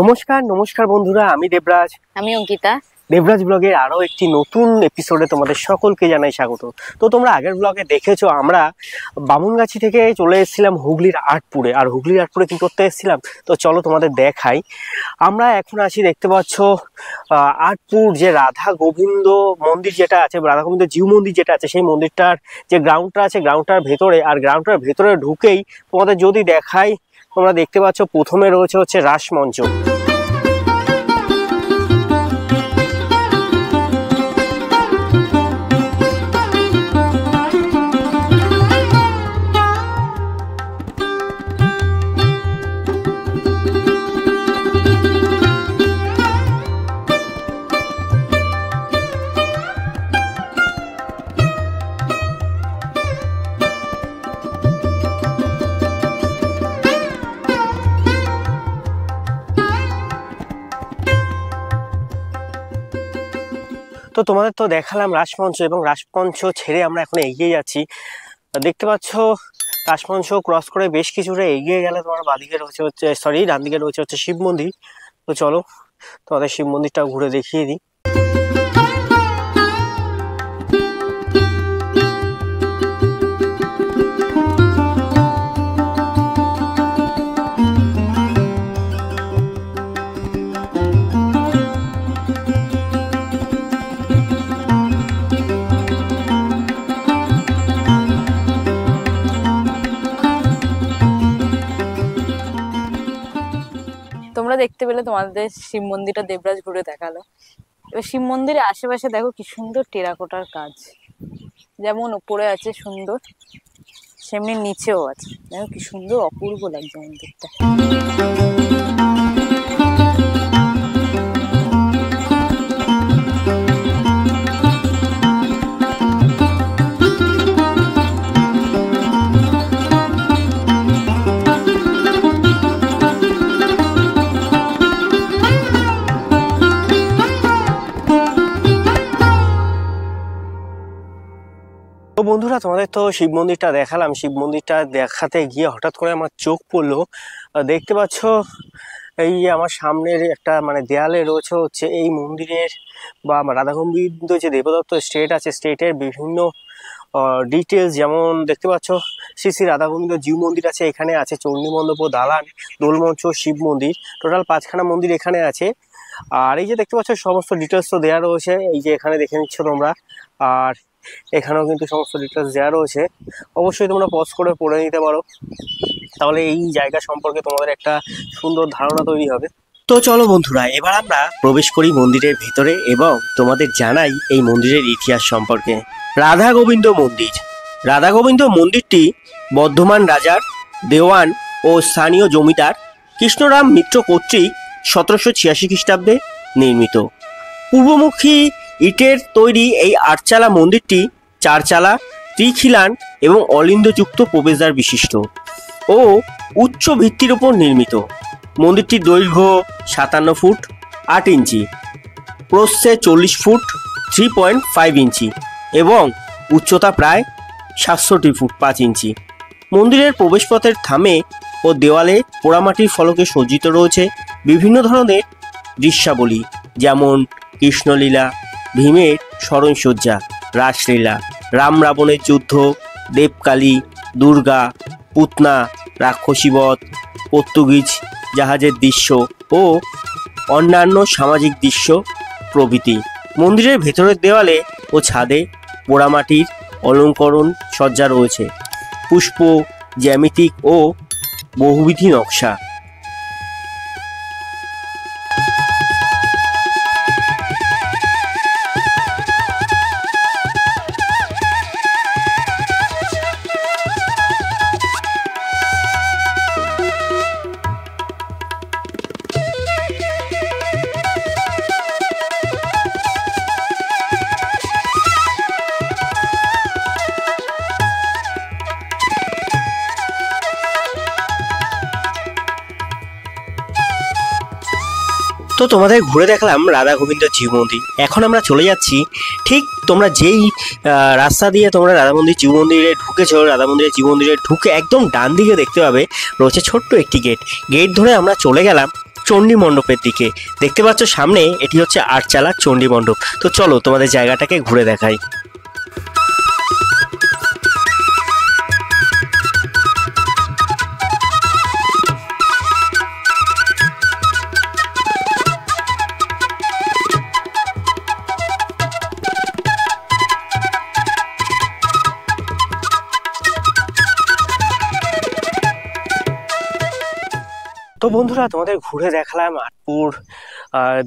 নমস্কার নমস্কার বন্ধুরা, আমি দেবরাজ। আমি অঙ্কিতা। দেবরাজ ব্লগের আরো একটি নতুন এপিসোডে তোমাদের সকলকে জানাই স্বাগত। তো তোমরা আগের ব্লগে দেখেছো আমরা বামুনগাছি থেকে চলে এসেছিলাম হুগলির আটপুরে। আর হুগলির আটপুরে কি করতে এসেছিলাম তো চলো তোমাদের দেখাই। আমরা এখন আছি, দেখতে পাচ্ছ আটপুর যে রাধা গোবিন্দ মন্দির যেটা আছে, রাধা গোবিন্দ জিউ মন্দির যেটা আছে, সেই মন্দিরটার যে গ্রাউন্ডটা আছে গ্রাউন্ডটার ভেতরে। আর গ্রাউন্ডটার ভেতরে ঢুকেই তোমাদের যদি দেখাই, তোমরা দেখতে পাচ্ছ প্রথমে রয়েছে হচ্ছে রাসমঞ্চ। তো তোমাদের তো দেখালাম রাসমঞ্চ, এবং রাসমঞ্চ ছেড়ে আমরা এখন এগিয়ে যাচ্ছি। দেখতে পাচ্ছ রাসমঞ্চ ক্রস করে বেশ কিছুটা এগিয়ে গেলে তোমার বাঁদিকে রয়েছে হচ্ছে ডান দিকে রয়েছে হচ্ছে শিব মন্দির। তো চলো তোমাদের শিব মন্দিরটা ঘুরে দেখিয়ে দিই। তোমরা দেখতে পেলে তোমাদের শিব মন্দিরটা দেবরাজ ঘুরে দেখালো। এবার শিব মন্দিরের আশেপাশে দেখো কি সুন্দর টেরাকোটার কাজ, যেমন উপরে আছে সুন্দর সেমনি নিচেও আছে। দেখো কি সুন্দর, অপূর্ব লাগছে মন্দিরটা। তো বন্ধুরা, তোমাদের তো শিব মন্দিরটা দেখালাম। শিব মন্দিরটা দেখাতে গিয়ে হঠাৎ করে আমার চোখ পড়লো, দেখতে পাচ্ছ এই আমার সামনের একটা দেয়ালে রয়েছে হচ্ছে এই মন্দিরের বা রাধা গোবিন্দ যে দেবদত্ত স্টেট আছে, স্টেটের বিভিন্ন ডিটেলস। যেমন দেখতে পাচ্ছ শ্রী শ্রী রাধা গোবিন্দ জিউ মন্দির আছে, এখানে আছে চণ্ডী মণ্ডপ, দালান, দোলমঞ্চ, শিব মন্দির, টোটাল 5খানা মন্দির এখানে আছে। আর এই যে দেখতে পাচ্ছ সমস্ত ডিটেলস তো দেওয়া রয়েছে, এই যে এখানে দেখে নিচ্ছ তোমরা। আর এখানেও কিন্তু সমস্ত ডিটেলস দেওয়া রয়েছে, অবশ্যই তোমরা পজ করে পড়ে নিতে পারো, তাহলে এই জায়গা সম্পর্কে তোমাদের একটা সুন্দর ধারণা তৈরি হবে। তো চলো বন্ধুরা, এবার আমরা প্রবেশ করি মন্দিরের ভেতরে এবং তোমাদের জানাই এই মন্দিরের ইতিহাস সম্পর্কে। রাধা গোবিন্দ মন্দির। রাধা গোবিন্দ মন্দিরটি বর্ধমান রাজার দেওয়ান ও স্থানীয় জমিদার কৃষ্ণরাম মিত্র কর্তৃক 1786 খ্রিস্টাব্দে নির্মিত। পূর্বমুখী ইটের তৈরি এই আটচালা মন্দিরটি চারচালা, ত্রিখিলান এবং অলিন্দযুক্ত প্রবেশদ্বার বিশিষ্ট ও উচ্চ ভিত্তির উপর নির্মিত। মন্দিরটির দৈর্ঘ্য 57 ফুট 8 ইঞ্চি, প্রস্থে 40 ফুট 3.5 ইঞ্চি এবং উচ্চতা প্রায় 67 ফুট 5 ইঞ্চি। মন্দিরের প্রবেশপথের থামে ও দেওয়ালে পোড়ামাটির ফলকে সজ্জিত রয়েছে বিভিন্ন ধরনের দৃশ্যাবলী, যেমন কৃষ্ণলীলা, ভীমের স্মরণসজ্জা, রাসলীলা, রাম রাবণের যুদ্ধ, দেবকালী, দুর্গা, পুতনা, রাক্ষসীবধ, পর্তুগিজ জাহাজের দৃশ্য ও অন্যান্য সামাজিক দৃশ্য প্রভৃতি। মন্দিরের ভেতরের দেওয়ালে ও ছাদে পোড়ামাটির অলঙ্করণ সজ্জা রয়েছে, পুষ্প, জ্যামিতিক ও বহুবিধি নকশা। তো তোমাদের ঘুরে দেখলাম রাধা গোবিন্দ জিউ মন্দির। এখন আমরা চলে যাচ্ছি ঠিক তোমরা যেই রাস্তা দিয়ে তোমরা রাধা মন্দির জিউ মন্দিরে ঢুকেছো, রাধা মন্দিরে জিউ মন্দিরে ঢুকে একদম ডান দিকে দেখতে পাবে রয়েছে ছোট্ট একটি গেট। গেট ধরে আমরা চলে গেলাম চণ্ডী মণ্ডপের দিকে। দেখতে পাচ্ছ সামনে এটি হচ্ছে 8 চালা চণ্ডী মণ্ডপ। তো চলো তোমাদের জায়গাটাকে ঘুরে দেখাই। তো বন্ধুরা তোমাদের ঘুরে দেখালাম আটপুর।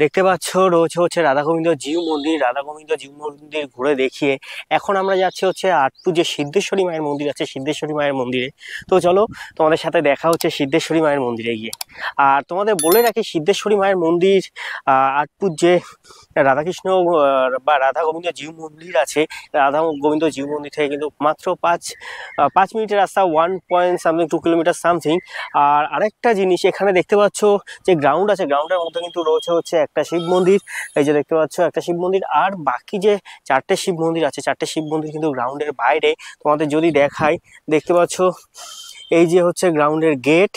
দেখতে পাচ্ছ রয়েছে হচ্ছে রাধা গোবিন্দ জিউ মন্দির। রাধা গোবিন্দ জিউ মন্দির ঘুরে দেখিয়ে এখন আমরা যাচ্ছি হচ্ছে আটপুর যে সিদ্ধেশ্বরী মায়ের মন্দির আছে, সিদ্ধেশ্বরী মায়ের মন্দিরে। তো চলো তোমাদের সাথে দেখা হচ্ছে সিদ্ধেশ্বরী মায়ের মন্দিরে গিয়ে। আর তোমাদের বলে রাখি সিদ্ধেশ্বরী মায়ের মন্দির আটপুর যে রাধাকৃষ্ণ বা রাধা গোবিন্দ জিউ মন্দির আছে, রাধা গোবিন্দ জিউ মন্দির থেকে কিন্তু মাত্র 5 মিনিটের রাস্তা, 1.2 কিলোমিটার সামথিং। আর আরেকটা জিনিস এখানে দেখতে পাচ্ছ যে গ্রাউন্ড আছে, গ্রাউন্ডের মধ্যে কিন্তু রয়েছে হচ্ছে একটা শিব মন্দির। এই যে দেখতে পাচ্ছ একটা শিব মন্দির, আর বাকি যে 4টে শিব মন্দির আছে, 4টে শিব মন্দির কিন্তু গ্রাউন্ডের বাইরে। তোমাদের যদি দেখাই, দেখতে পাচ্ছ এই যে হচ্ছে গ্রাউন্ডের গেট।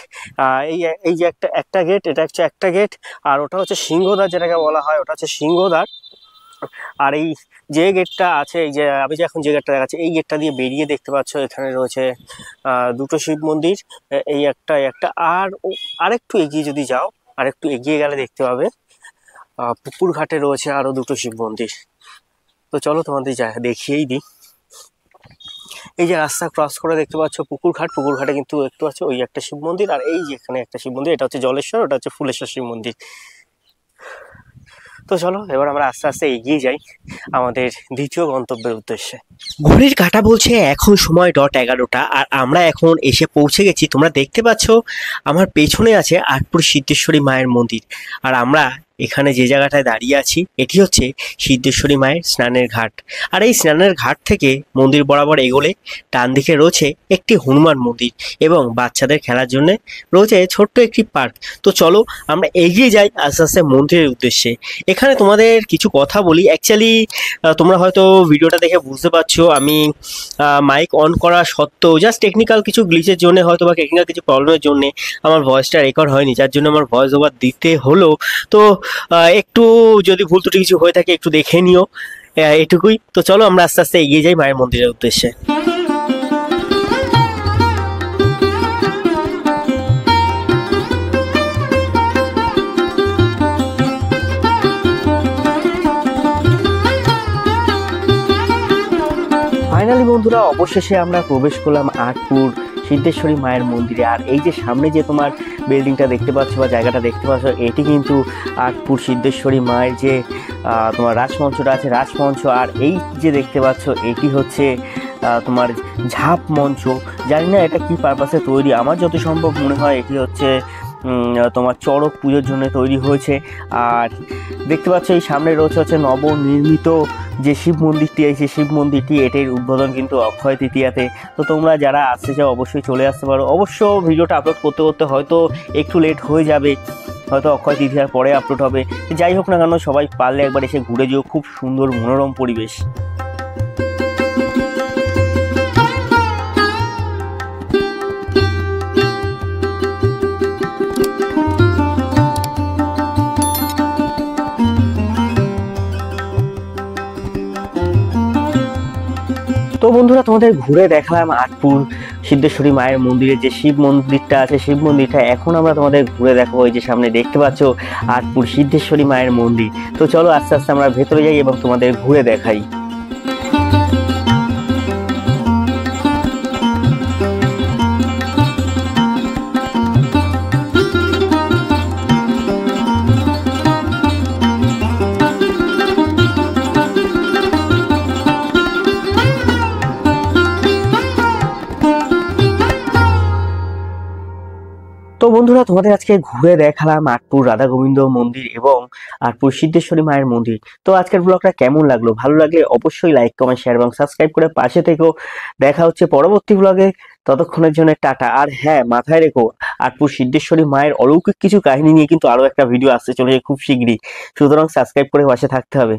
এই যে একটা গেট, এটা হচ্ছে একটা গেট। আর ওটা হচ্ছে সিংহদ্বার, যেটাকে বলা হয় ওটা হচ্ছে সিংহদ্বার। আর এই যে গেটটা আছে, এই যে আমি যে এখন যে গেটটা দেখাচ্ছি, এই গেটটা দিয়ে বেরিয়ে দেখতে পাচ্ছ এখানে রয়েছে 2টো শিব মন্দির। এই একটা আর আরেকটু এগিয়ে যদি যাও, আরেকটু এগিয়ে গেলে দেখতে পাবে পুকুর ঘাটে রয়েছে আরো 2টো শিব মন্দির। তো চলো তোমাদের দেখিয়েই দিই। এই যে রাস্তা ক্রস করে দেখতে পাচ্ছ পুকুর ঘাট, পুকুর ঘাটে কিন্তু দেখতে পাচ্ছ ওই একটা শিব মন্দির, আর এই যে এখানে একটা শিব মন্দির, এটা হচ্ছে জলেশ্বর, ওটা হচ্ছে ফুলেশ্বর শিব মন্দির। তো চলো এবার আমরা আস্তে আস্তে এগিয়ে যাই আমাদের দ্বিতীয় গন্তব্যের উদ্দেশ্যে। ঘড়ির কাঁটা বলছে এখন সময় 11:00, আর আমরা এখন এসে পৌঁছে গেছি। তোমরা দেখতে পাচ্ছ আমার পেছনে আছে আটপুর সিদ্ধেশ্বরী মায়ের মন্দির, আর আমরা এখানে যে জায়গাটায় দাঁড়িয়ে আছি এটি হচ্ছে সিদ্ধেশ্বরী মায়ের স্নানের ঘাট। আর এই স্নানের ঘাট থেকে মন্দির বরাবর এগোলে ডান দিকে রয়েছে একটি হনুমান মন্দির এবং বাচ্চাদের খেলার জন্য রয়েছে ছোট্ট একটি পার্ক। তো চলো আমরা এগিয়ে যাই আস্তে আস্তে মন্দিরের উদ্দেশ্যে। এখানে তোমাদের কিছু কথা বলি। অ্যাকচুয়ালি তোমরা হয়তো ভিডিওটা দেখে বুঝতে পারছো আমি মাইক অন করা সত্ত্বেও জাস্ট টেকনিক্যাল কিছু গ্লিচের জন্য হয়তো বা টেকনিক্যাল কিছু প্রবলেমের জন্য আমার ভয়েসটা রেকর্ড হয়নি, যার জন্য আমার ভয়েস ওভার দিতে হলো। তো একটু যদি ভুল ত্রুটি কিছু হয়ে থাকে একটু দেখে নিও, এটুকুই। তো চলো আমরা আস্তে আস্তে এগিয়ে যাই মায়ের মন্দিরের উদ্দেশ্যে। ফাইনালি বন্ধুরা অবশেষে আমরা প্রবেশ করলাম আটপুর সিদ্ধেশ্বরী মায়ের মন্দিরে। আর এই যে সামনে যে তোমার বিল্ডিংটা দেখতে পাচ্ছ বা জায়গাটা দেখতে পাচ্ছ, এটি কিন্তু আটপুর সিদ্ধেশ্বরী মায়ের যে তোমার রাজমঞ্চটা আছে, রাজমঞ্চ। আর এই যে দেখতে পাচ্ছ এটি হচ্ছে তোমার ঝাপ মঞ্চ। জানি না এটা কি পারপাসে তৈরি, আমার যত সম্ভব মনে হয় এটি হচ্ছে তোমার চড়ক পুজোর জন্য তৈরি হয়েছে। আর দেখতে পাচ্ছ এই সামনে রয়েছে হচ্ছে নবনির্মিত যে শিব মন্দিরটি, এই যে শিব মন্দিরটি এটির উদ্বোধন কিন্তু অক্ষয় তৃতীয়াতে। তো তোমরা যারা আসতে চাও অবশ্যই চলে আসতে পারো। অবশ্য ভিডিওটা আপলোড করতে করতে হয়তো একটু লেট হয়ে যাবে, হয়তো অক্ষয় তৃতীয়ার পরে আপলোড হবে। যাই হোক না কেন, সবাই পারলে একবার এসে ঘুরে যেও, খুব সুন্দর মনোরম পরিবেশ। তো বন্ধুরা তোমাদের ঘুরে দেখালাম আটপুর সিদ্ধেশ্বরী মায়ের মন্দিরে যে শিব মন্দিরটা আছে, শিব মন্দিরটা। এখন আমরা তোমাদের ঘুরে দেখাবো এই যে সামনে দেখতে পাচ্ছ আটপুর সিদ্ধেশ্বরী মায়ের মন্দির। তো চলো আস্তে আস্তে আমরা ভেতরে যাই এবং তোমাদের ঘুরে দেখাই। তো বন্ধুরা তোমাদের আজকে ঘুরে দেখালাম আটপুর রাধা গোবিন্দ মন্দির এবং আটপুর সিদ্ধেশ্বরী মায়ের মন্দির। তো আজকের ব্লগটা কেমন লাগলো? ভালো লাগলে অবশ্যই লাইক, কমেন্ট, শেয়ার এবং সাবস্ক্রাইব করে পাশে থেকেও। দেখা হচ্ছে পরবর্তী ব্লগে, ততক্ষণের জন্য টাটা। আর হ্যাঁ, মাথায় রেখো আটপুর সিদ্ধেশ্বরী মায়ের অলৌকিক কিছু কাহিনী নিয়ে কিন্তু আরো একটা ভিডিও আসতে চলেছে খুব শীঘ্রই, সুতরাং সাবস্ক্রাইব করে পাশে থাকতে হবে।